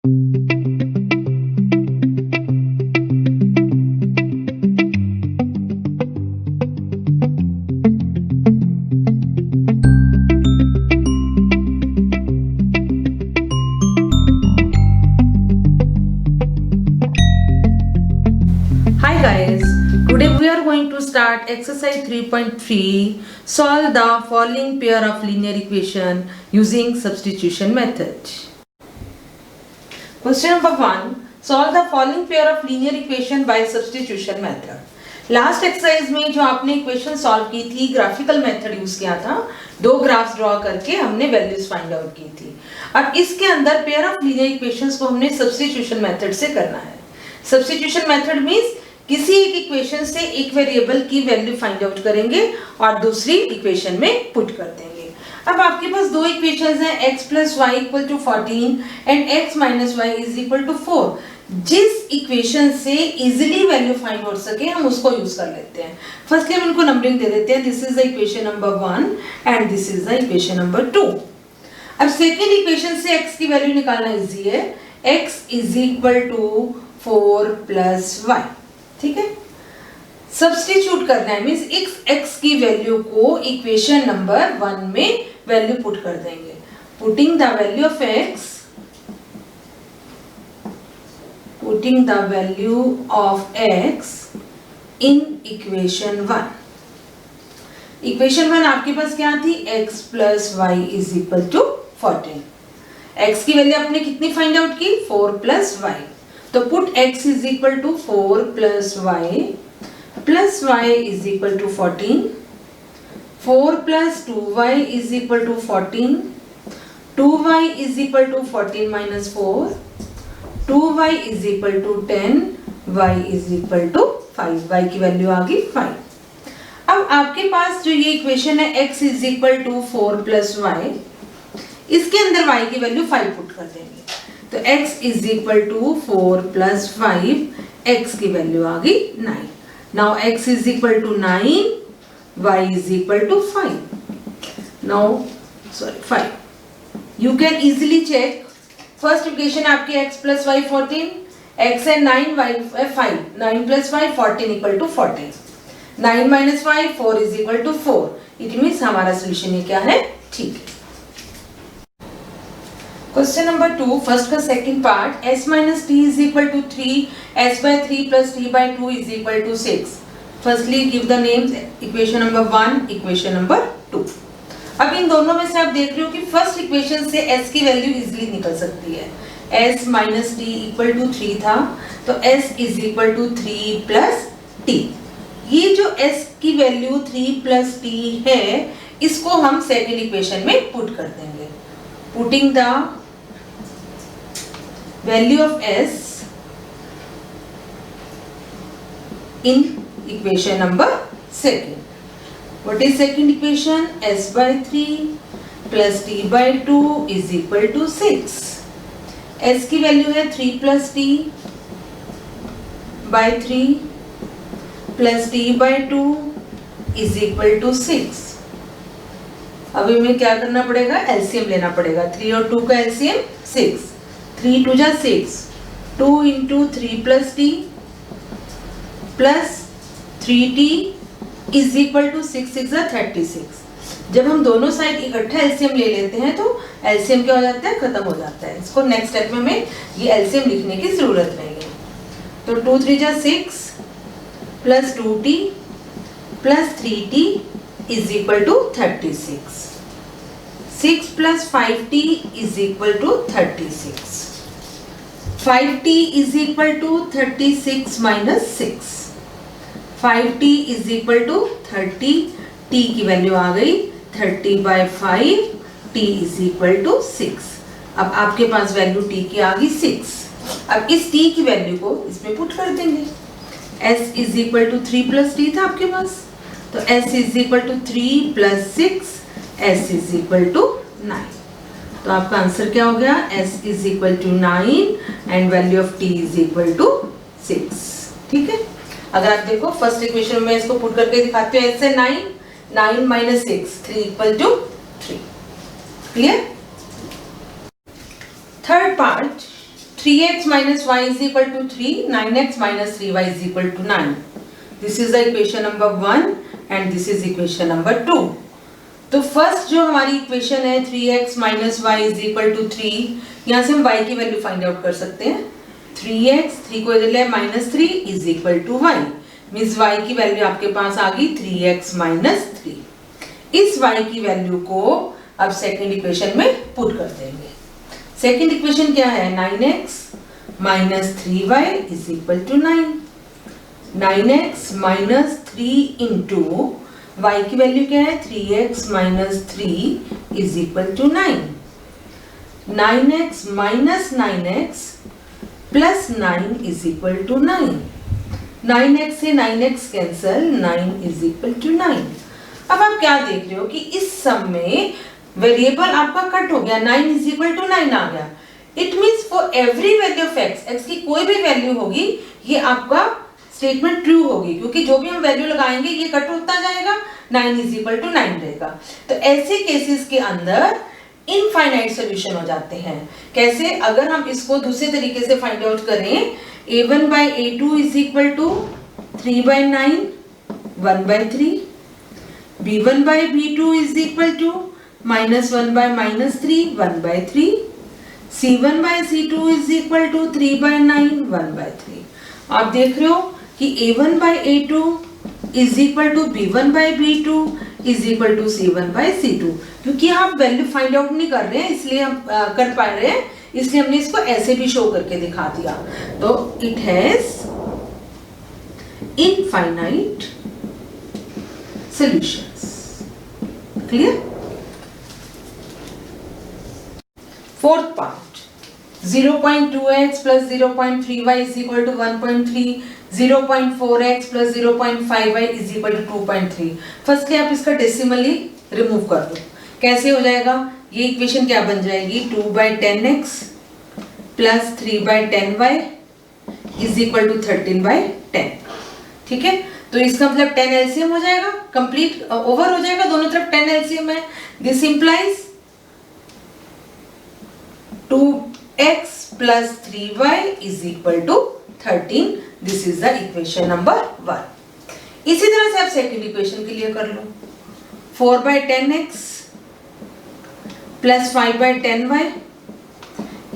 Hi guys, today we are going to start exercise 3.3. Solve the following pair of linear equation using substitution method. Question number 1. Solve the following pair of linear equation by substitution method. Last exercise में जो आपने equation solve की थी graphical method use किया था, दो graphs draw करके हमने वैल्यूज फाइंड आउट की थी। अब इसके अंदर पेयर ऑफ लीनियर इक्वेशंस को हमने सब्स्टिट्यूशन मेथड से करना है। सब्स्टिट्यूशन मेथड मींस किसी एक इक्वेशन से एक वेरिएबल की वैल्यू फाइंड आउट करेंगे और दूसरी इक्वेशन में पुट कर देंगे। अब आपके पास दो इक्वेशंस हैं, x + y = 14 and x - y = 4। जिस इक्वेशन से इजीली वैल्यू फाइंड हो सके हम उसको यूज कर लेते हैं। फर्स्टली हम इनको नंबरिंग दे देते हैं। This is the equation number 1 and this is the equation number 2। अब सेकेंड इक्वेशन से x की वैल्यू निकालना इजी है। x = 4 + y, ठीक है। सब्स्टिट्यूट करना है मींस x की वैल्यू को इक्वेशन नंबर 1 में वैल्यू पुट कर देंगे। Putting the value of x in equation 1। Equation 1 आपके पास क्या थी? x + y = 14। x की वैल्यू आपने कितनी फाइंड आउट की? 4 + y। तो put x = 4 + y + y = 14। 4 + 2y = 14। 2y = 14 - 4। 2y = 10, y = 5। y की वैल्यू आ गई 5। अब आपके पास जो ये इक्वेशन है x = 4 + y, इसके अंदर y की वैल्यू 5 पुट कर देंगे। तो x = 4 + 5, x की वैल्यू आ गई 9। Now x = 9, y = 5। Now 5 you can easily check. First equation आपकी x + y 14, x है 9, y है 5। 9 + 5 14 = 14। 9 - 5 4 = 4। इट मींस हमारा सॉल्यूशन ये क्या है? ठीक है। क्वेश्चन नंबर 2, फर्स्ट का second part. s - t = 3, s/3 + t/2 = 6। Firstly give the names. Equation number 1, equation number 2। अब इन दोनों में से आप देख रहे हो कि फर्स्ट इक्वेशन से s की वैल्यू इजीली निकल सकती है। s - t = 3 था, तो s = 3 + t। ये जो s की वैल्यू 3 + t है, इसको हम सेकंड इक्वेशन में पुट कर देंगे। Putting the value of s in equation number 2. What is second equation? s/3 + t/2 = 6। s की वैल्यू है 3 + t/3 + t/2 = 6। अब हमें क्या करना पड़ेगा? एलसीएम लेना पड़ेगा। 3 और 2 का एलसीएम 6। 3 × 2 = 6। 2 × 3 + t + 3t = 6 × 6 = 36। जब हम दोनों साइड इकट्ठा एलसीएम ले लेते हैं तो एलसीएम क्या हो जाता है? खत्म हो जाता है। इसको नेक्स्ट स्टेप में हमें ये एलसीएम लिखने की जरूरत नहीं है। तो 2 × 3 = 6 + 2t + 3t = 36। 6 + 5t = 36। 5t = 36 - 6। 5t = 30। t की वैल्यू आ गई 30/5, t = 6। अब आपके पास वैल्यू t की आ गई 6। अब इस t की वैल्यू को इसमें पुट कर देंगे। s = 3 + t था आपके पास, तो s = 3 + 6, s = 9। तो आपका आंसर क्या हो गया? s = 9 and value of t = 6। ठीक है। अगर आप देखो फर्स्ट इक्वेशन में इसको पुट करके दिखाते हो, s से 9 - 6 3 = 3। Clear? Third part 3x minus y is equal to 3, 9x minus 3y is equal to 9. This is the equation number 1 and this is equation number 2. तो फर्स्ट जो हमारी इक्वेशन है 3x minus y is equal to 3, यहाँ से हम y की value find out कर सकते हैं. 3x 3 को इधर ले -3 is equal to y, means y की वैल्यू आपके पास आ गई 3x minus 3. इस y की वैल्यू को अब सेकेंड इक्वेशन में पुट कर देंगे. सेकेंड इक्वेशन क्या है? 9x minus 3y is equal to 9. 9x minus 3 into y की वैल्यू क्या है? 3x minus 3 is equal to 9. 9x minus 9x plus 9 is equal to 9. 9x से 9x cancel, 9 is equal to 9. अब आप क्या देख रहे हो कि इस सम में वेरिएबल आपका कट हो गया, 9 is equal to 9 आ गया. It means for every value of x की कोई भी वैल्यू होगी, ये आपका स्टेटमेंट ट्रू होगी, क्योंकि जो भी हम वैल्यू लगाएंगे ये कट होता जाएगा, 9 is equal to 9 रहेगा. तो ऐसे केसेस के अंदर इनफाइनाइट सॉल्यूशन हो जाते हैं. कैसे? अगर हम इसको दूसरे तरीके से फाइंड आउट करें, a1 by a2 is equal to 3 by 9 1 by 3, b1 by b2 is equal to -1 by -3 1 by 3, c1 by c2 is equal to 3 by 9 1 by 3. आप देख रहे हो कि a1 by a2 is equal to b1 by b2 is equal to c1 by c2. क्योंकि आप value find out नहीं कर रहे हैं, इसलिए हम कर पा रहे हैं, इसलिए हमने इसको ऐसे भी शो करके दिखा दिया. तो it has infinite solutions. Clear? Fourth part, 0.2x plus 0.3y is equal to 1.3, 0.4x plus 0.5y is equal to 2.3. Firstly आप इसका डेसिमली रिमूव कर दो. कैसे हो जाएगा? ये इक्वेशन क्या बन जाएगी? 2 by 10x plus 3 by 10y is equal to 13 by 10. ठीक है, तो इसका मतलब 10 एलसीएम हो जाएगा, कंप्लीट ओवर हो जाएगा, दोनों तरफ 10 एलसीएम है. This implies 2x plus 3y is equal to 13. This is the equation number 1. इसी तरह से आप सेकंड इक्वेशन के लिए कर लो. 4 by 10x plus 5 by 10y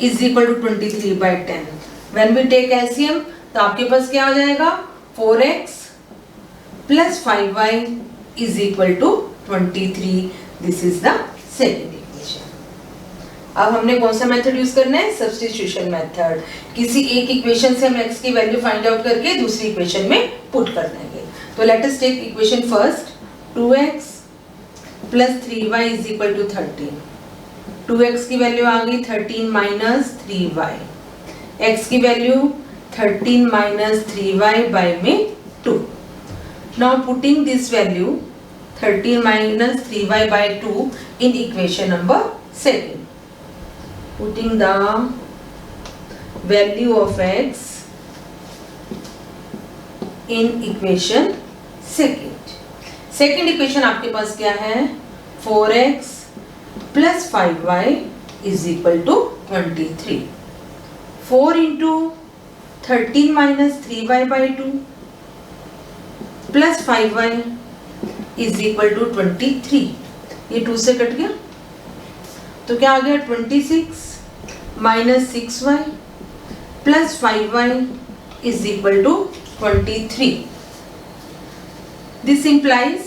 is equal to 23 by 10. When we take LCM, तो आपके पास क्या हो जाएगा? 4x plus 5y is equal to 23. This is the second. अब हमने कौन सा मेथड यूज करना है? Substitution method. किसी एक इक्वेशन से हम x की वैल्यू फाइंड आउट करके दूसरी इक्वेशन में पुट कर देंगे. तो let us take equation first. 2x plus 3y is equal to 13. 2x की वैल्यू आ गई 13 minus 3y. x की वैल्यू 13 minus 3y by में 2. Now putting this value 13 minus 3y by 2 in equation number second. Putting the value of x in equation second. Second equation आपके पास क्या है? 4x plus 5y is equal to 23. 4 into 13 minus 3y by 2 plus 5y is equal to 23. ये 2 से cut गया, तो क्या आ गया? 26 minus 6y plus 5y is equal to 23. This implies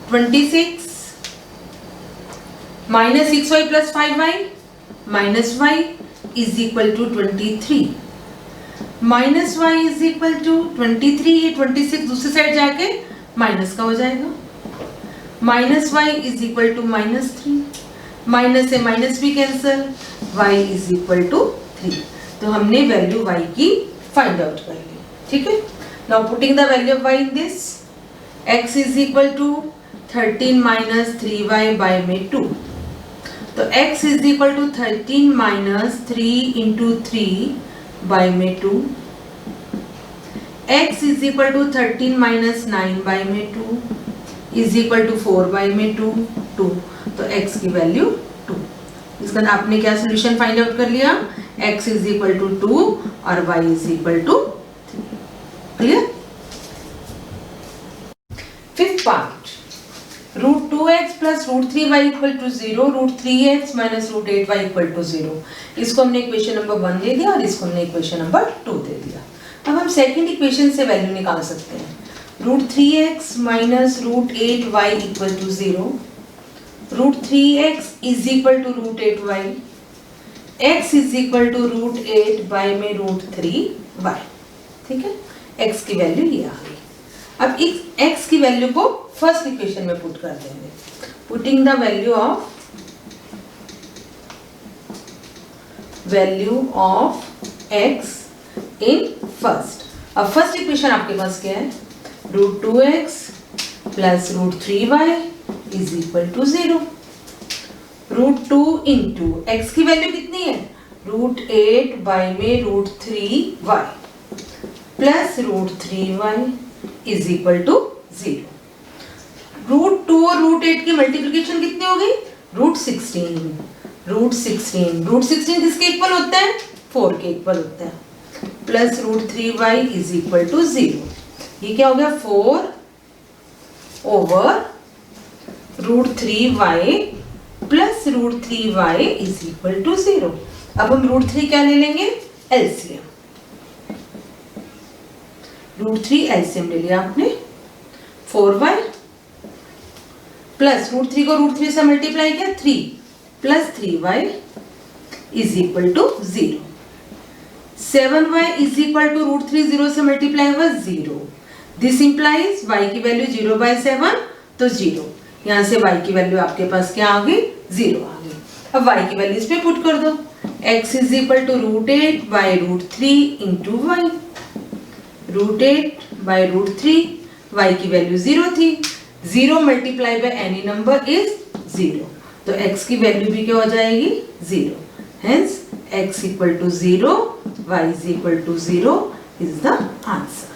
26 minus 6y plus 5y minus y is equal to 23. Minus y is equal to 23. ये 26 दूसरी side जाके माइनस का हो जाएगा. Minus y is equal to -3. Minus से minus भी cancel, y is equal to 3. तो हमने वैल्यू y की फाइंड आउट कर ली. ठीक है, now putting the value of y in this, x is equal to 13 minus 3y by में 2. तो x is equal to 13 minus 3 into 3 by में 2. x is equal to 13 minus 9 by में 2 is equal to 4 by में 2. तो x की value 2. इसका आपने क्या सोल्यूशन फाइंड आउट कर लिया? x इज इक्वल टू 2 और y is equal to 3। Clear? Fifth part, root 2x plus root 3y equal to 0, root 3x minus root 8y equal to 0। इसको हमने इक्वेशन नंबर 1 दे दिया और इसको हमने इक्वेशन नंबर 2 दे दिया। अब हम सेकंड इक्वेशन से वैल्यू निकाल सकते हैं। Root 3x minus root 8y equal to 0, root 3x is equal to root 8y, x is equal to root 8y में रूट 3y। ठीक है, x की वैल्यू ये आ गई। अब इस x की वैल्यू को फर्स्ट इक्वेशन में पुट कर देंगे। Putting the value of x in first. अब फर्स्ट इक्वेशन आपके पास क्या है? Root 2x plus root 3y is equal to 0। Root 2 into x की वैल्यू कितनी है? रूट 8y में root 3y plus root 3y is equal to 0। Root 2 और रूट 8 की मल्टीप्लिकेशन कितनी हो गई? रूट 16। रूट 16 किसके इक्वल होता है? 4 के इक्वल होता है। Plus root 3y is equal to 0। ये क्या हो गया? 4 over root 3y plus root 3y is equal to 0। अब हम रूट 3 क्या ले लेंगे? एलसीएम। रूट 3 एलसीएम ले लिया आपने। 4y प्लस रूट 3 को रूट 3 से मल्टीप्लाई किया, 3 plus 3y is equal to 0। 7y is equal to root 3 0 से मल्टीप्लाई हुआ 0। दिस इंप्लाइज y की वैल्यू 0/7 तो 0। यहां से y की वैल्यू आपके पास क्या आ गई? 0 आ गई। अब y की वैल्यू इसमें पुट कर दो। x is equal to root 8 by root 3 into y. Root 8 by root 3, y की वैल्यू 0 थी। 0 multiply by any number is 0, तो x की वैल्यू भी क्या हो जाएगी? 0। Hence x equal to 0, y is equal to 0 is the answer.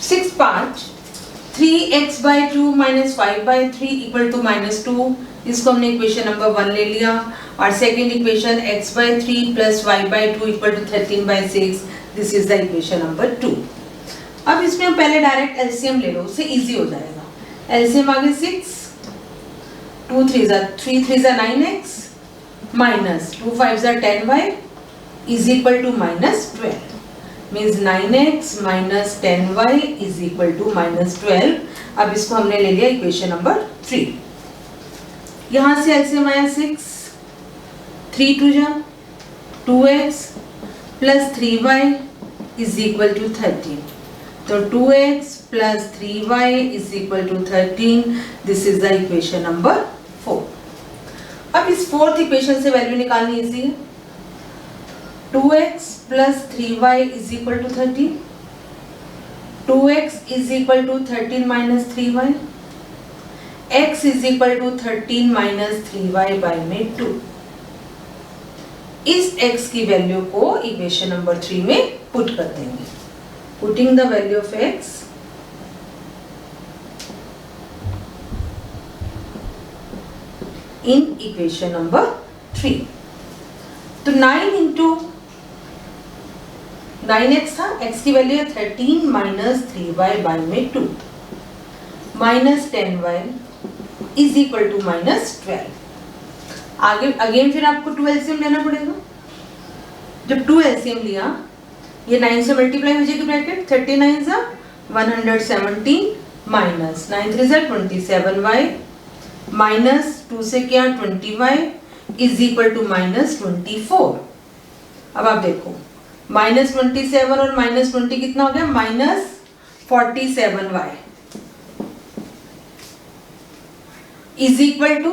Sixth part, 3x by 2 minus 5/3 equal to -2। इसको हमने इक्वेशन नंबर 1 ले लिया। और second equation x by 3 plus y/2 equal to 13/6। This is the equation number 2। अब इसमें हम पहले direct LCM ले लो, उससे इजी हो जाएगा। एलसीएम आगे 6, 2 3 3 3 9x minus 2 5 10y is equal to -12। Means 9x minus 10y is equal to -12। अब इसको हमने ले लिया इक्वेशन नंबर 3। यहां से एलसीएम आया 6, 3 2 2x plus 3y is equal to 13। तो 2x plus 3y is equal to 13। This is the equation number 4। अब इस फोर्थ इक्वेशन से वैल्यू निकालनी इजी है। 2x plus 3y is equal to 13। 2x is equal to 13 minus 3y। x is equal to 13 minus 3y by में 2। इस x की value को equation number 3 में पुट कर देंगे। Putting the value of x in equation number 3। तो 9 into 9x था, x की वैल्यू है 13 माइनस 3y बाई में 2 minus 10y is equal to -12। आगे अगेन फिर आपको 2 एलसीएम लेना पड़ेगा। जब 2 एलसीएम लिया, ये 9 से मल्टीप्लाई हो जाएगी ब्रैकेट, 39 सा 117 माइनस 9 3 सा 27y माइनस 2 से क्या 20y इज इक्वल टू -24। अब आप देखो -27 और -20 कितना हो गया? -47y is equal to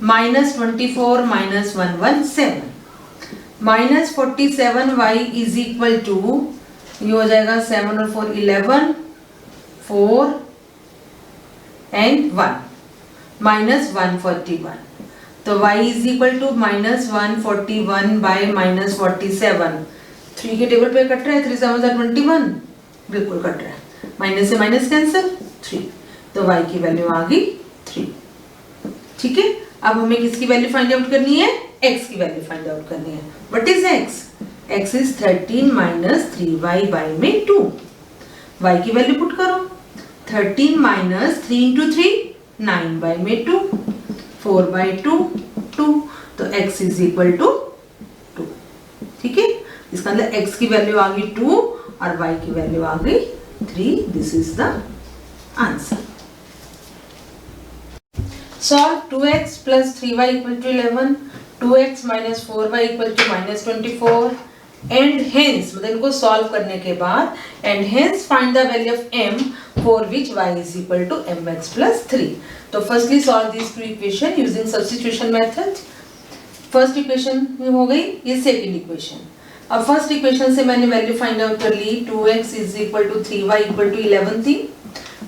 -24 minus 117। -47y is equal to, ये हो जाएगा 7 और 4 11, 4 एंड 1 -141। तो y is equal to -141 by -47। 3 के टेबल पे कट रहा है, 3 7 21, बिल्कुल कट रहा है। माइनस से माइनस कैंसिल, 3। तो y की वैल्यू आ गई 3। ठीक है, अब हमें किसकी वैल्यू फाइंड आउट करनी है? x की वैल्यू फाइंड आउट करनी है। What is x? x is 13 minus 3y by में 2। y की वैल्यू पुट करो। 13 माइनस 3 इंटू 3 9 बाई में 2, 4 बाई 2 2, तो x इज इक्वल टू 2। ठीक है, इसका अंदर x की वैल्यू आ गई 2 और y की वैल्यू आ गई 3। This is the answer. Solve 2x plus 3y equal to 11, 2x minus 4y equal to minus 24 and hence मतलब इनको solve करने के बाद and hence find the value of m for which y is equal to mx plus 3. तो firstly solve these two equation using substitution method. First equation हो गई, ये second equation. अब first equation से मैंने value find out कर ली, 2x is equal to 3y equal to 11 थी,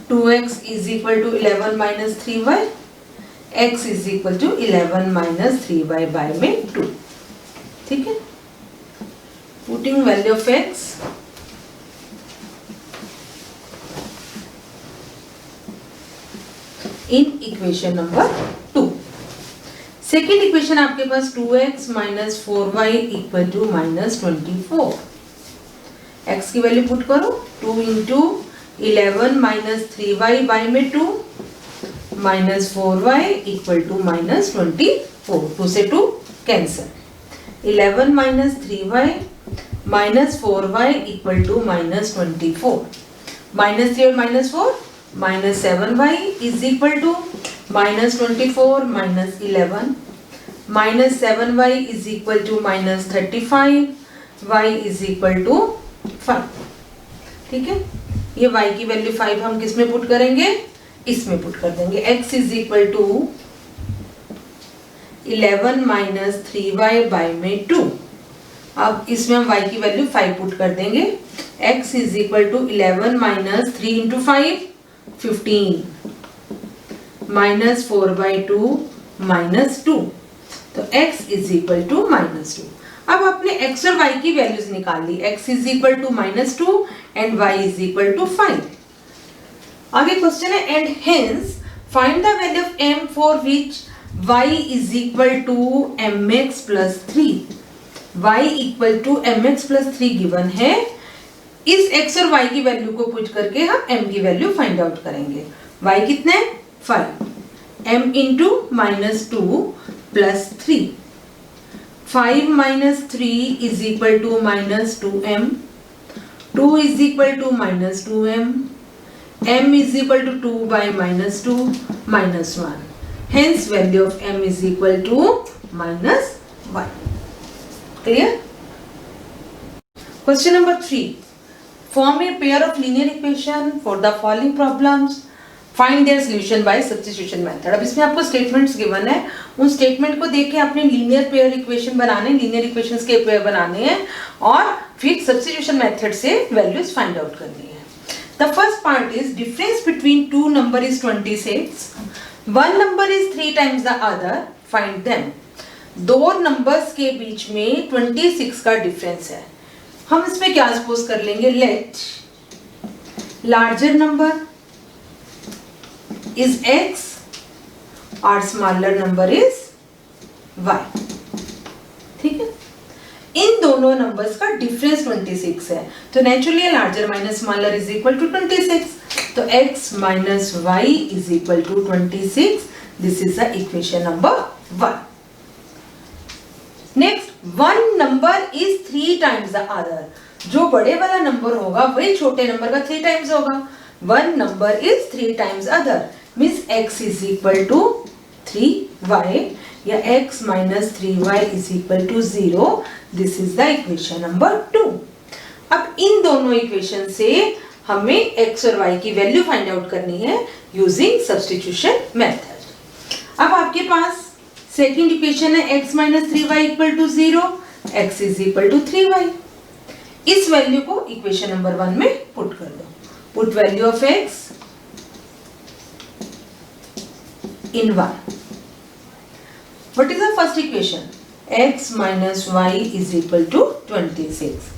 2x is equal to 11 minus 3y, x is equal to 11 minus 3y by में 2। ठीक है, putting value of x in equation number 2। second equation आपके पास 2x minus 4y equal to minus 24। x की value put करो, 2 into 11 minus 3y by में 2 minus 4y equal to minus 24, 2 से 2 cancel, 11 minus 3y minus 4y equal to minus 24, minus 3 और minus 4 minus 7y is equal to minus 24 minus 11, minus 7y is equal to minus 35, y is equal to 5। ठीक है, ये y की value 5 हम किस में put करेंगे? इसमें पुट कर देंगे। x is equal to 11 minus 3y by में 2। अब इसमें हम y की वैल्यू 5 पुट कर देंगे। x is equal to 11 minus 3 into 5 15 minus 4 by 2 minus 2, तो x is equal to minus 2। अब आपने x और y की वैल्यूज निकाल ली, x is equal to minus 2 and y is equal to 5। आगे क्वेश्चन है and hence find the value of m for which y is equal to mx plus 3। y equal to mx plus 3 given है। इस x और y की value को put करके हम m की वैल्यू फाइंड आउट करेंगे। y कितने? 5, m into minus 2 plus 3, 5 minus 3 is equal to minus 2m, 2 is equal to minus 2m, m is equal to 2 by minus 2 minus 1. Hence value of m is equal to minus 1. Clear? Question number 3. Form a pair of linear equation for the following problems. Find their solution by substitution method. अब इसमें आपको statements given है, उन statement को देख के आपने linear pair equation बनाने, linear equations के pair बनाने हैं और फिर substitution method से values find out करनी है। The first part is difference between two number is 26. One number is 3 times the other. Find them. दो numbers के बीच में 26 का difference है। हम इसमें क्या suppose कर लेंगे? Let larger number is x और smaller number is y। ठीक है, इन दोनों नंबर्स का डिफरेंस 26 है, तो naturally larger minus smaller is equal to 26, तो x minus y is equal to 26। This is the equation number 1। Next, one number is 3 times the other. जो बड़े वाला नंबर होगा वही छोटे नंबर का 3 टाइम्स होगा। One number is 3 times other means x is equal to 3y या x minus 3y is equal to 0। This is the equation number 2। अब इन दोनों इक्वेशन से हमें x और y की वैल्यू फाइंड आउट करनी है यूजिंग सब्स्टिट्यूशन मेथड। अब आपके पास सेकंड इक्वेशन है x minus 3y equal to 0, x is equal to 3y। इस वैल्यू को इक्वेशन नंबर 1 में पुट कर दो। Put value of x in 1. What is the first equation? X minus y is equal to 26.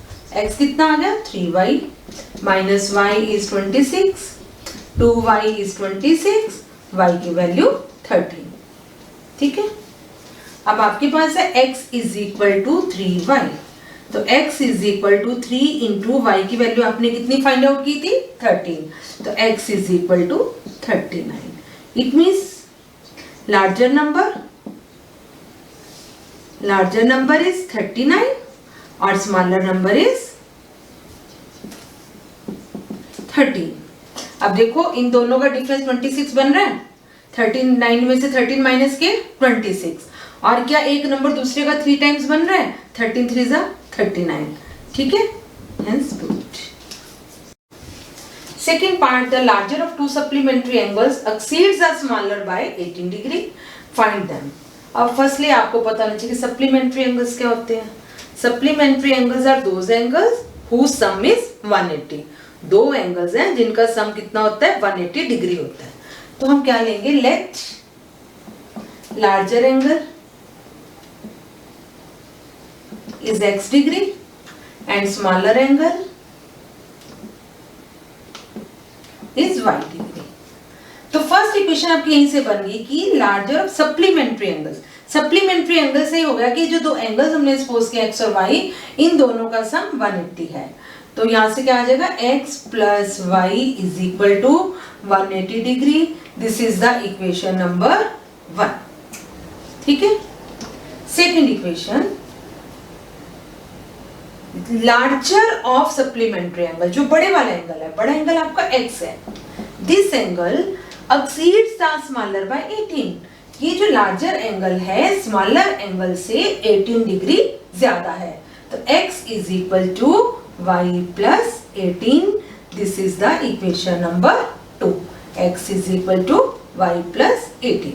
X कितना आ गया? 3y minus y is 26. 2y is 26. Y की value 13. ठीक है, अब आपके पास है x is equal to 3y, तो x is equal to 3 into y की वैल्यू आपने कितनी फाइंड आउट की थी 13, तो x is equal to 39. It means larger number is 39 और smaller number is 13. अब देखो इन दोनों का डिफरेंस 26 बन रहा है, 39 में से 13 माइनस के 26, और क्या एक नंबर दूसरे का 3 टाइम्स बन रहा है, 13 3 जा 39. ठीक है, hence proved. Second part, the larger of two supplementary angles exceeds the smaller by 18 degree. Find them. अब फर्स्टली आपको पता होना चाहिए कि सप्लीमेंट्री एंगल्स क्या होते हैं. Supplementary angles are those angles whose sum is 180. दो एंगल्स हैं जिनका सम कितना होता है 180 डिग्री होता है. तो हम क्या लेंगे, let larger angle is x degree and smaller angle is y degree. तो फर्स्ट इक्वेशन आपकी यहीं से बन गई कि larger of supplementary angles. Supplementary angle से ही हो गया कि जो दो एंगल्स हमने सपोज किया x और y, इन दोनों का सम 180 है. तो यहां से क्या आ जाएगा, x plus y is equal to 180 degree. This is the equation number 1. ठीक है. Second equation, larger of supplementary angle, जो बड़े वाला एंगल है, बड़ा एंगल आपका x है, this angle exceeds the smaller by 18. ये जो लार्जर एंगल है स्मॉलर एंगल से 18 डिग्री ज्यादा है. तो x is equal to y plus 18. This is the equation number 2. x is equal to y plus 18.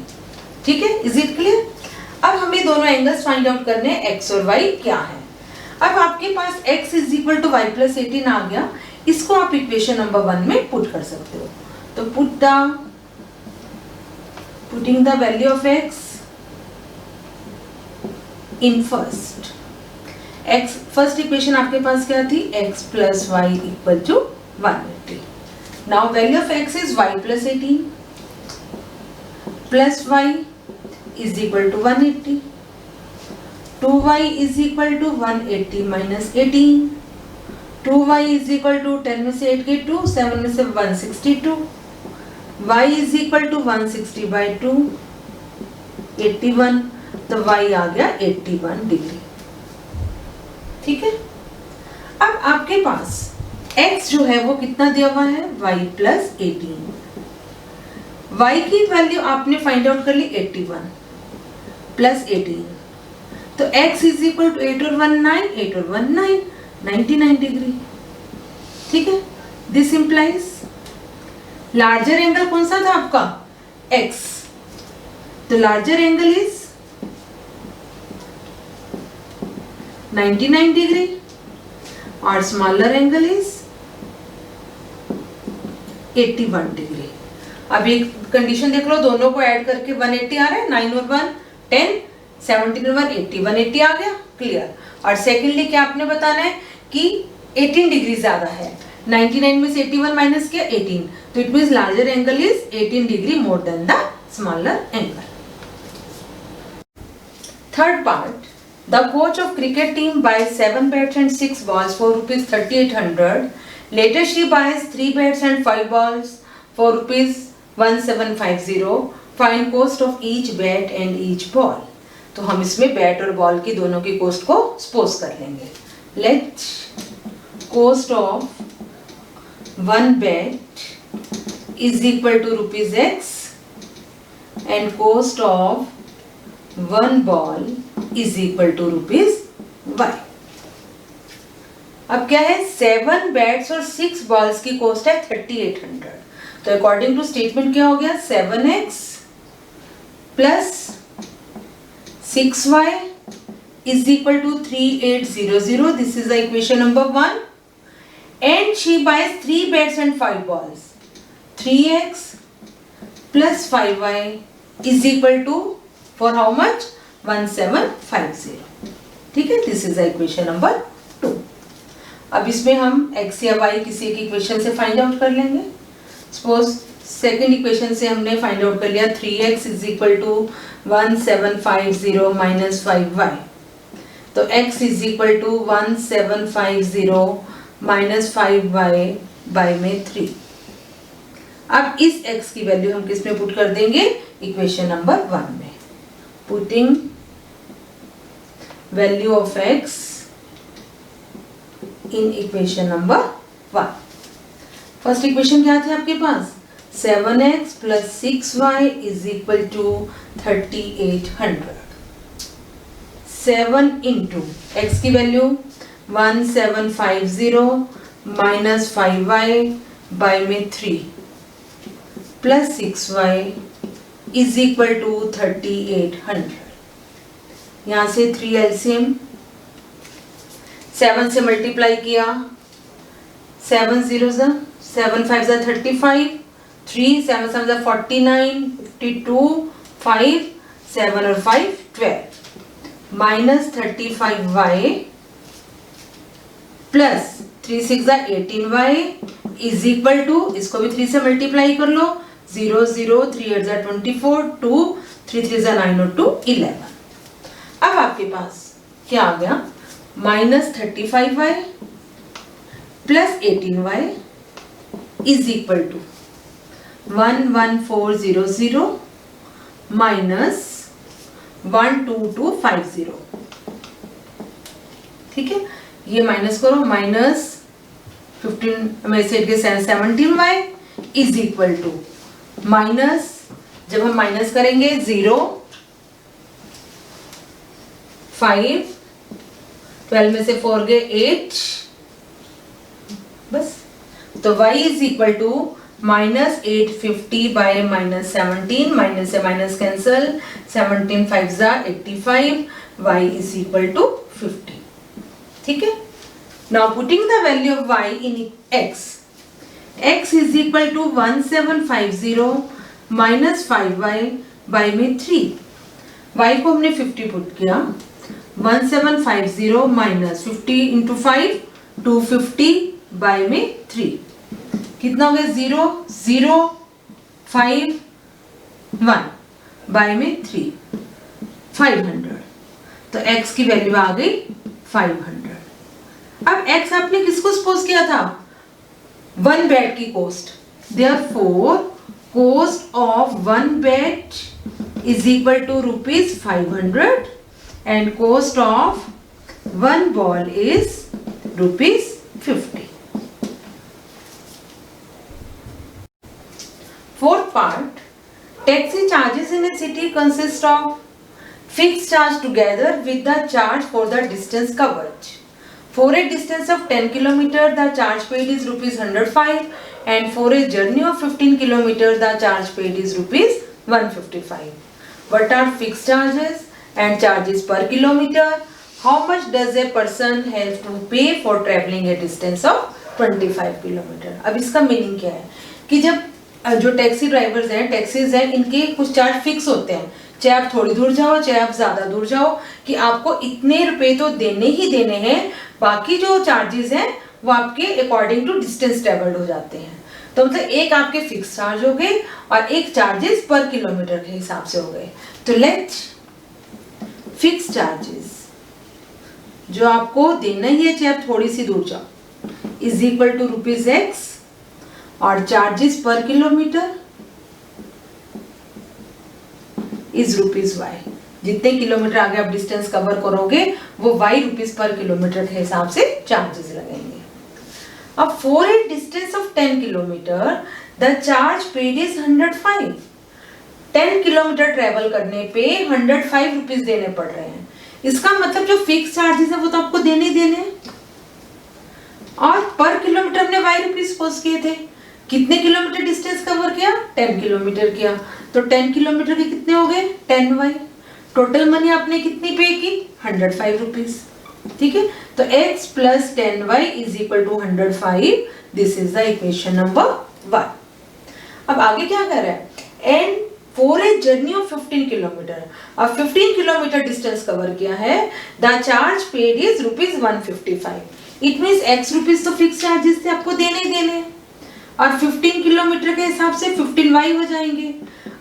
ठीक है, इज इट क्लियर. अब हमें दोनों एंगल्स फाइंड आउट करने हैं, x और y क्या है. अब आपके पास x is equal to y plus 18 आ गया. इसको आप इक्वेशन नंबर 1 में पुट कर सकते हो. तो putting the value of x in first equation आपके पास क्या थी, x plus y equal to 180. Now value of x is y plus 18 plus y is equal to 180. 2y is equal to 180 minus 18. 2y is equal to 10 में से 8 के 2, 7 में से 162. y is equal to 160 by 2, 81. तो y आ गया 81 degree. ठीक है. अब आपके पास x जो है वो कितना दिया हुआ है, y प्लस 18. y की वैल्यू आपने फाइंड आउट कर ली 81 प्लस 18. तो x इज इक्वल टू 8 और 1 9, 8 और 1 9, 99 डिग्री. ठीक है. दिस इंप्लाइज लार्जर एंगल कौन सा था आपका, x. तो लार्जर एंगल इज 99 डिग्री और स्मॉलर एंगल इज 81 डिग्री. अब एक कंडीशन देख लो, दोनों को ऐड करके 180 आ रहा है, 9 और 1 10, 17 और 1 80, 180 आ गया. क्लियर. और सेकेंडली क्या आपने बताना है कि 18 डिग्री ज्यादा है. 99 में से 81 माइनस किया 18, तो it means larger angle is 18 degree more than the smaller angle. Third part, the coach of cricket team buys 7 bats and 6 balls for rupees 3800. Later she buys 3 bats and 5 balls for rupees 1750. Find cost of each bat and each ball. तो हम इसमें bat और ball की दोनों की cost को suppose कर लेंगे. Let cost of 1 bat is equal to rupees x and cost of 1 ball is equal to rupees y. अब क्या है, 7 बैट्स और 6 बॉल्स की कॉस्ट है 3800. तो अकॉर्डिंग टू स्टेटमेंट क्या हो गया, 7x plus 6y is equal to 3800. This is the equation number 1. And she buys 3 bats and 5 balls. 3x plus 5y is equal to, for how much, 1750. ठीक है. This is the equation number 2. अब इसमें हम x या y किसी एक equation से find out कर लेंगे. सपोज सेकेंड इक्वेशन से हमने फाइंड आउट कर लिया 3x is equal to 1750 minus 5y। तो x is equal to 1750 minus 5y by में 3। अब इस x की वैल्यू हम किस में पुट कर देंगे, इक्वेशन नंबर 1 में। Putting value of x in equation number 1। First equation क्या थे आपके पास, 7x plus 6y is equal to 3800। 7 into x की वैल्यू 1750 माइनस 5y बाय में 3 plus 6y is equal to 3800। यहां से 3 एलसीएम 7 से मल्टीप्लाई किया, 7 0 7 5 35, 3 7 7 49, 52, 5 7 और 5 12 minus 35y plus 3 6 18y is equal to, इसको भी 3 से मल्टीप्लाई कर लो, 0 0 3 8 24, 2 3 3 9 और 2 11। अब आपके पास क्या आ गया, minus 35y plus 18y is equal to 11400 minus 12250। ठीक है, ये माइनस करो, माइनस 15 में से 17y is equal to minus, जब हम माइनस करेंगे 0 5, 12 में से 4 गए 8, बस। तो y is equal to minus 850 by minus 17, minus से minus cancel, 17 5 85, y is equal to 50। ठीक है, now putting the value of y in x, x is equal to 1750 minus 5y by में 3। y को हमने 50 पुट किया, 1750 minus 50 into 5 250 bye में 3, कितना हो गया, 0 0 5 1 बाय में 3 500। तो x की वैल्यू आ गई 500। अब x आपने किसको सपोज किया था, 1 बेड की cost, therefore cost of 1 bed is equal to rupees 500 and cost of 1 ball is rupees 50. Fourth part, taxi charges in a city consist of fixed charge together with the charge for the distance covered. For a distance of 10 km, the charge paid is rupees 105, and for a journey of 15 km, the charge paid is rupees 155. What are fixed charges and charges per kilometer? How much does a person have to pay for traveling a distance of 25 kilometer? अब इसका meaning क्या है कि जब जो taxi drivers हैं, taxis हैं, इनके कुछ चार्ज फिक्स होते हैं, चाहे आप थोड़ी दूर जाओ चाहे आप ज्यादा दूर जाओ, कि आपको इतने रुपए तो देने ही देने हैं, बाकी जो चार्जेस हैं वो आपके अकॉर्डिंग टू डिस्टेंस ट्रेवल्ड हो जाते हैं। तो मतलब एक आपके फिक्स चार्ज हो गए और एक चार्जेस पर किलोमीटर के हिसाब से हो गए। तो लेट फिक्स चार्जेस जो आपको देना ही है चाहे आप थोड़ी सी दूर जाओ, is equal to rupees x, और charges per kilometre is rupees y. जितने किलोमीटर आगे आप डिस्टेंस कवर करोगे वो वाई रुपीज पर किलोमीटर के हिसाब से चार्जेस लगेंगे। अब for a distance of 10 kilometre the charge paid is 105। 10 kilometre travel करने पे 105 रुपीज देने पड़ रहे हैं। इसका मतलब जो फिक्स चार्जेस है वो तो आपको देने ही देने हैं। और पर किलोमीटर हमने वाई रुपीज पोज किए थे, कितने किलोमीटर डिस्टेंस कवर किया, 10 किलोमीटर किया, तो 10 किलोमीटर के कितने हो गए 10 वाई। टोटल मनी आपने कितनी पे की 105 रुपीज। ठीक है, तो x plus 10y is equal to 105। This is the equation number 1। अब आगे क्या कर रहा है, and for a journey of 15 kilometre, अब 15 किलोमीटर डिस्टेंस कवर किया है, the charge paid is rupees 155। It means x rupees तो फिक्स चार्जेस थे, आपको देने ही देने। और 15 किलोमीटर के हिसाब से 15y हो जाएंगे।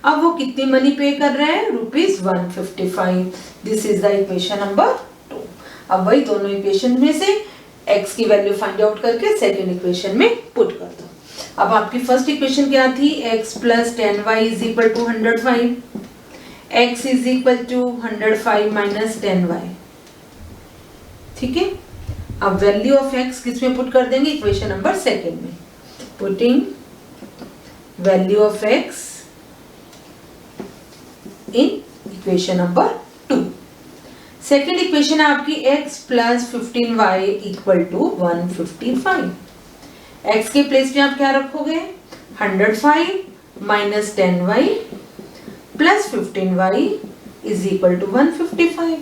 अब वो कितनी मनी पे कर रहे हैं? ₹155। This is the equation number 2। अब वही दोनों इक्वेशन में से x की वैल्यू फाइंड आउट करके सेकेंड इक्वेशन में पुट कर दो। अब आपकी फर्स्ट इक्वेशन क्या थी? x + 10y = 105, x = 105 - 10y। ठीक है, अब वैल्यू ऑफ x किस में पुट कर देंगे? इक्वेशन नंबर सेकेंड में। Putting value of x in equation number 2। Second equation है आपकी x + 15y = 155। x के प्लेस में आप क्या रखोगे? 105 - 10y + 15y = 155।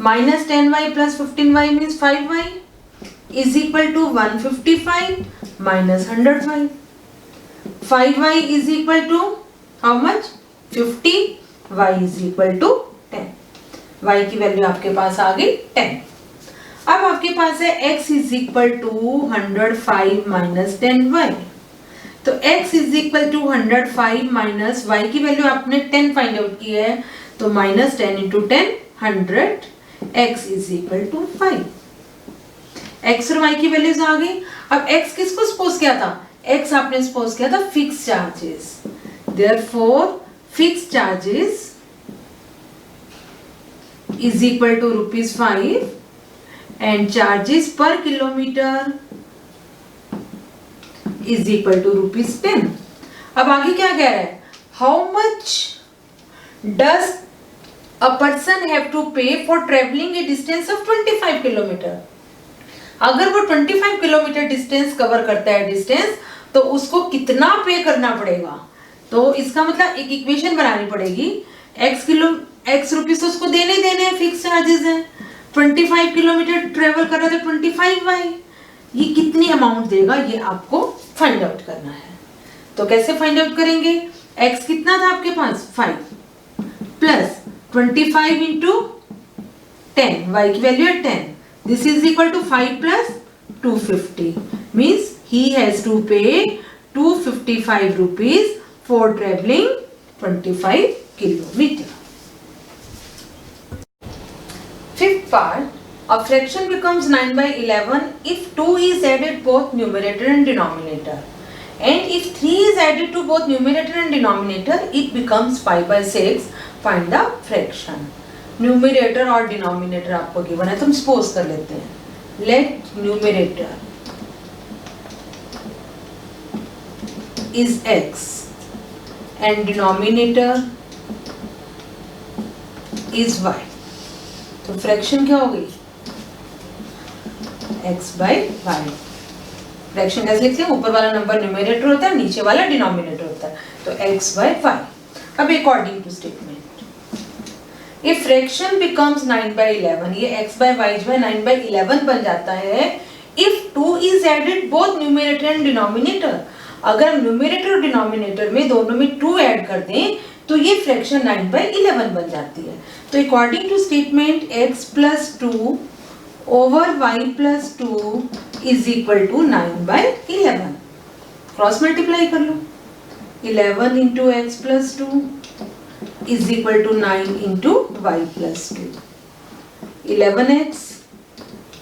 minus 10y plus 15y means 5y is equal to 155 minus 105. 5y is equal to how much? 50. y is equal to 10. y की value आपके पास आ गई 10. अब आपके पास है x is equal to 105 minus 10y. तो x is equal to 105 minus y की value आपने 10 find out की है, तो minus 10 into 10 100. x is equal to 5. x और y की वैल्यूज आ गई. अब x किसको सपोज किया था? x आपने सपोज किया था fix charges. Therefore fixed charges is equal to ₹5 and charges per kilometer is equal to ₹10. अब आगे क्या कह रहा है? How much does a person have to pay for traveling a distance of 25 kilometer? अगर वो 25 किलोमीटर डिस्टेंस कवर करता है डिस्टेंस, तो उसको कितना पे करना पड़ेगा? तो इसका मतलब एक इक्वेशन बनानी पड़ेगी. x रुपीस उसको देने हैं, फिक्स चार्जेस है. 25 किलोमीटर ट्रेवल कर रहा है तो 25y. ये कितनी अमाउंट देगा ये आपको फाइंड आउट करना है. तो कैसे फाइंड आउट करेंगे? x कितना था आपके पास? 5 प्लस 25 इंटू 10, y की वैल्यू है 10. This is equal to 5 plus 250 means he has to pay 255 rupees for traveling 25 kilometer. Fifth part, a fraction becomes 9/11 if 2 is added both numerator and denominator, and if 3 is added to both numerator and denominator, it becomes 5/6. Find the fraction. Numerator और denominator आपको given है, तो हम suppose कर लेते हैं. Let numerator is x and denominator is y. तो fraction क्या हो गई? x by y. फ्रैक्शन कैसे लिखते हैं? ऊपर वाला नंबर न्यूमरेटर होता है, नीचे वाला डिनोमिनेटर होता है, तो x by y. अब according to statement, if fraction becomes 9/11, ये x by y जो है 9/11 बन जाता है if 2 is added both numerator and denominator. अगर न्यूमरेटर और डिनोमिनेटर में दोनों में 2 ऐड कर दें तो ये फ्रैक्शन 9/11 बन जाती है. तो according to statement x plus 2 over y plus 2 is equal to 9/11. Cross multiply कर लो. 11 into x plus 2 is equal to 9 into y plus 2. 11x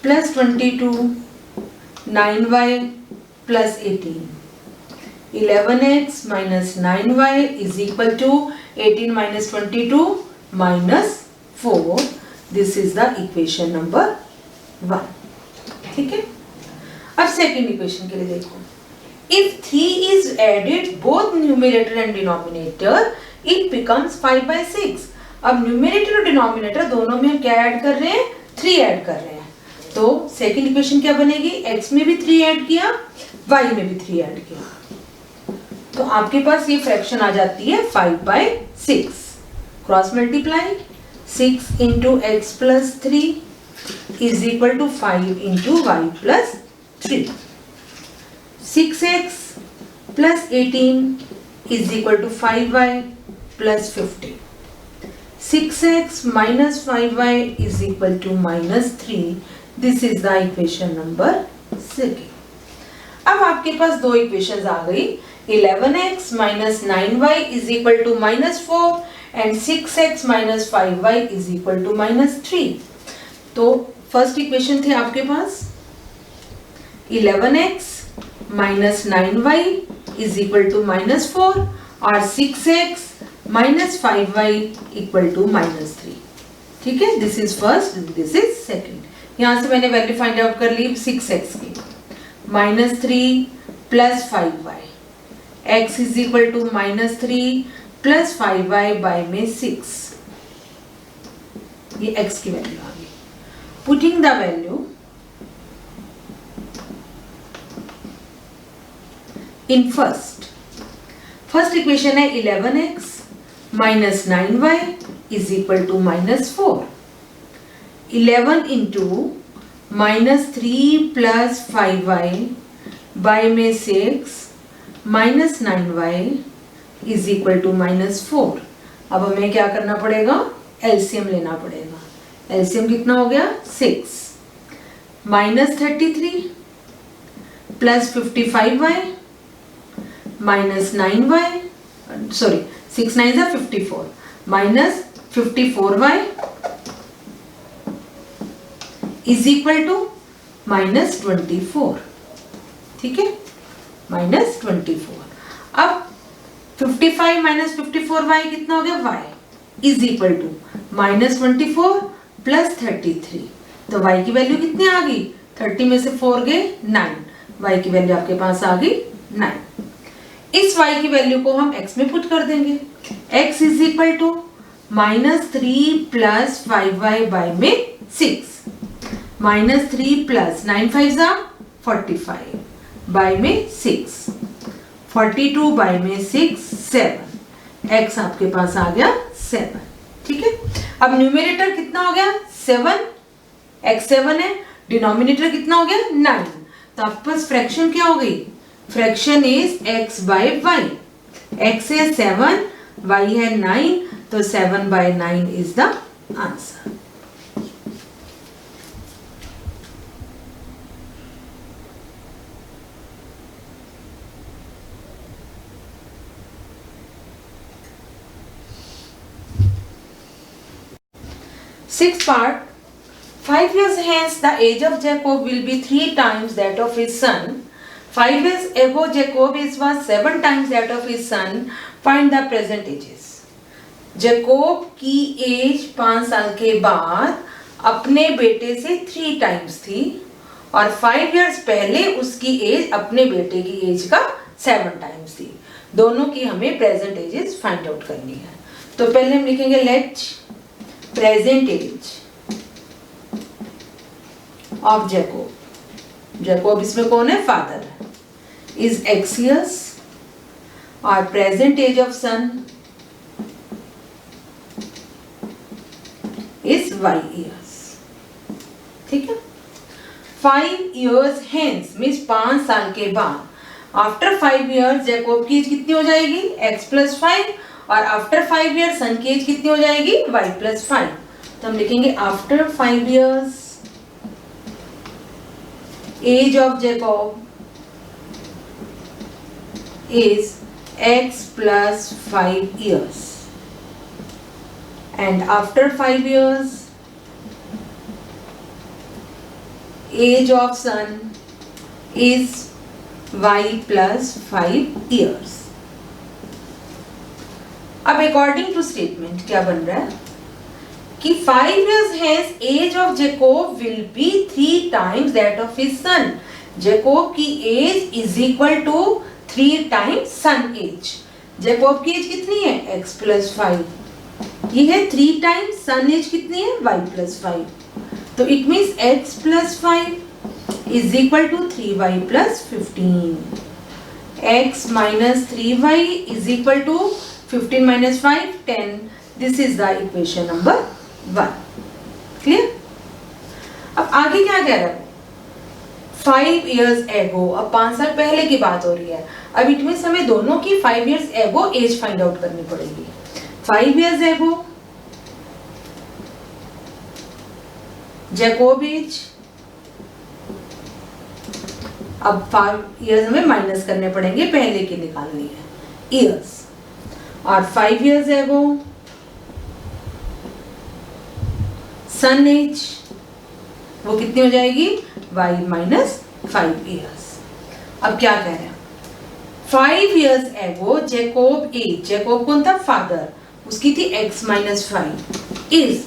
plus 22 9y plus 18. 11x minus 9y is equal to 18 minus 22 minus 4. This is the equation number 1. ठीक है. अब second equation के लिए देखो. If 3 is added both numerator and denominator, it becomes 5/6. अब numerator और denominator दोनों में हम क्या ऐड कर रहे हैं? 3 ऐड कर रहे हैं. तो सेकेंड इक्वेशन क्या बनेगी? x में भी 3 ऐड किया, y में भी 3 ऐड किया, तो आपके पास ये फ्रैक्शन आ जाती है 5/6. Cross multiply. 6 into x plus 3 is equal to 5 into y plus 3. 6x plus 18 is equal to 5y plus 50. 6x minus 5y is equal to minus 3. This is the equation number 2. अब आपके पास दो equations आ गई, 11x minus 9y is equal to minus 4 and 6x minus 5y is equal to minus 3. तो first equation थे आपके पास 11x minus 9y is equal to minus 4 और 6x minus 5y equal to minus 3. ठीक है, this is first, this is second. यहां से मैंने value find out कर ली 6x की, minus 3 plus 5y, x is equal to minus 3 plus 5y by में 6. ये x की वैल्यू आ गई. Putting the value in first equation है 11x minus 9y is equal to minus 4. 11 into minus 3 plus 5y by में 6 minus 9y is equal to minus 4. अब हमें क्या करना पड़ेगा, एलसीएम लेना पड़ेगा. एलसीएम कितना हो गया 6 minus 33 plus 55y minus 9y, sorry 6 9s are 54 minus 54y is equal to minus 24. ठीक है, minus 24. अब 55 minus 54y कितना हो गया, y is equal to minus 24 plus 33. तो y की वैल्यू कितनी आ गई, 30 में से 4 गए 9, y की वैल्यू आपके पास आ गई 9. इस y की वैल्यू को हम x में पुट कर देंगे. x is equal to minus 3 plus 5y by में 6 minus 3 plus 9 5s are 45 by में 6 42 by में 6 7. x आपके पास आ गया 7. ठीक है, अब न्यूमरेटर कितना हो गया 7, x 7 है, डिनोमिनेटर कितना हो गया 9. तो आपके पास फ्रैक्शन क्या हो गई, fraction is x by y. x है 7, y है 9, तो 7 by 9 is the answer. Sixth part. 5 years hence the age of Jacob will be 3 times that of his son. 5 years ago Jacob was 7 times that of his son. Find the present ages. Jacob की as 5 साल के बाद अपने बेटे से 3 times थी और 5 years पहले उसकी एज अपने बेटे की एज का 7 टाइम्स थी. दोनों की हमें प्रेजेंट एजेस फाइंड आउट करनी है. तो पहले हम लिखेंगे let present age of Jacob. Jacob इसमें कौन है, फादर है, इज x years और present age of son is y years. ठीक है, 5 years hence means 5 साल के बाद. आफ्टर 5 years जैकोब की एज कितनी हो जाएगी, x plus 5 और आफ्टर 5 years सन की एज कितनी हो जाएगी, y plus 5. तो हम लिखेंगे after 5 years age of Jacob is x plus 5 years. And after 5 years, age of son is y plus 5 years. अब अकॉर्डिंग टू स्टेटमेंट क्या बन रहा है कि 5 years hence age of Jacob will be 3 times that of his son. Jacob की age is equal to 3 times son age. Jacob की age कितनी है, x plus 5. ये है 3 टाइम्स सन एज कितनी है, y plus 5. तो it means x plus 5 is equal to 3y plus 15. x minus 3y is equal to 15 minus 5 10. This is the equation number 1. Clear. अब आगे क्या कह रहा है, 5 years ago, अब 5 साल पहले की बात हो रही है. अब इट मीन्स हमें दोनों की 5 years ago age find out करनी पड़ेगी. 5 years ago Jacob age अब 5 years हमें माइनस करने पड़ेंगे, पहले की निकालनी है ईयर्स। और 5 years एगो सन एज वो कितनी हो जाएगी, y माइनस 5 years। अब क्या कह रहे हैं, 5 years एगो जैकोब एज, जैकोब कौन था, फादर, उसकी थी x minus 5 is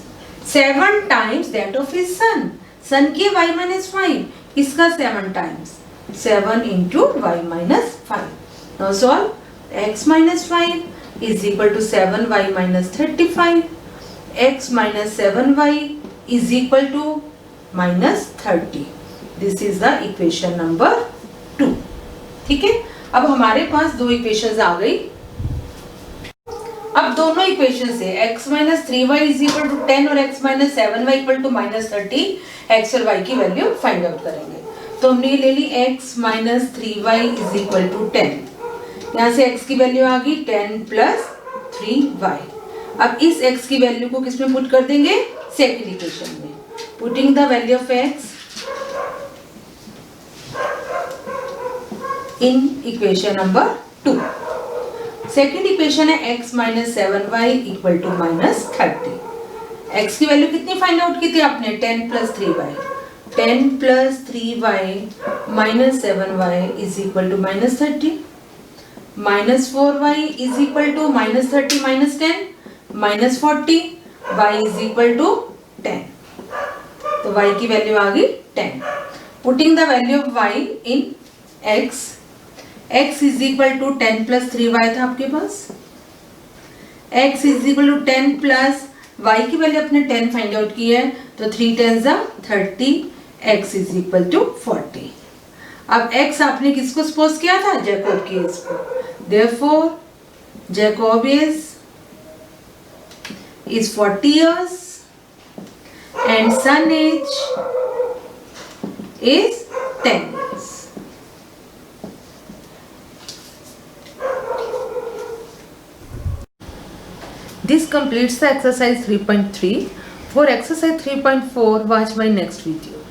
7 times that of his son, son की y माइनस 5, इसका 7 times, 7 into y minus 5। Now solve, x minus 5 is equal to 7y minus 35, x minus 7y is equal to minus 30। This is the equation number 2। ठीक है, अब हमारे पास दो equations आ गई। अब दोनों इक्वेशन से x minus 3y is equal to 10 और x minus 7y equal to minus 30 x और y की वैल्यू फाइंड आउट करेंगे। तो हमने ये ले ली x minus 3y is equal to 10, यहाँ से x की वैल्यू आ गई 10 प्लस 3y। अब इस x की वैल्यू को किसमें पुट कर देंगे, सेकंड इक्वेशन में। Putting the value of x in equation number 2। Second equation है x minus 7y equal to minus 30। x की वैल्यू कितनी फाइंड आउट की थी आपने, 10 plus 3y, 10 plus 3y minus 7y is equal to minus 30, minus 4y is equal to minus 30 minus 10 minus 40, y is equal to 10। तो y की value आ गई 10। Putting the value of y in x, x is equal to 10 plus 3y था आपके पास, x is equal to 10 plus y की value अपने 10 find out की है, तो 3 10 30, x इज इक्वल टू 40। अब x आपने किसको सपोज किया था, जैकोब की एज को, therefore Jacob is 40 years and son age is 10 years। This completes the exercise 3.3. For exercise 3.4, watch my next video.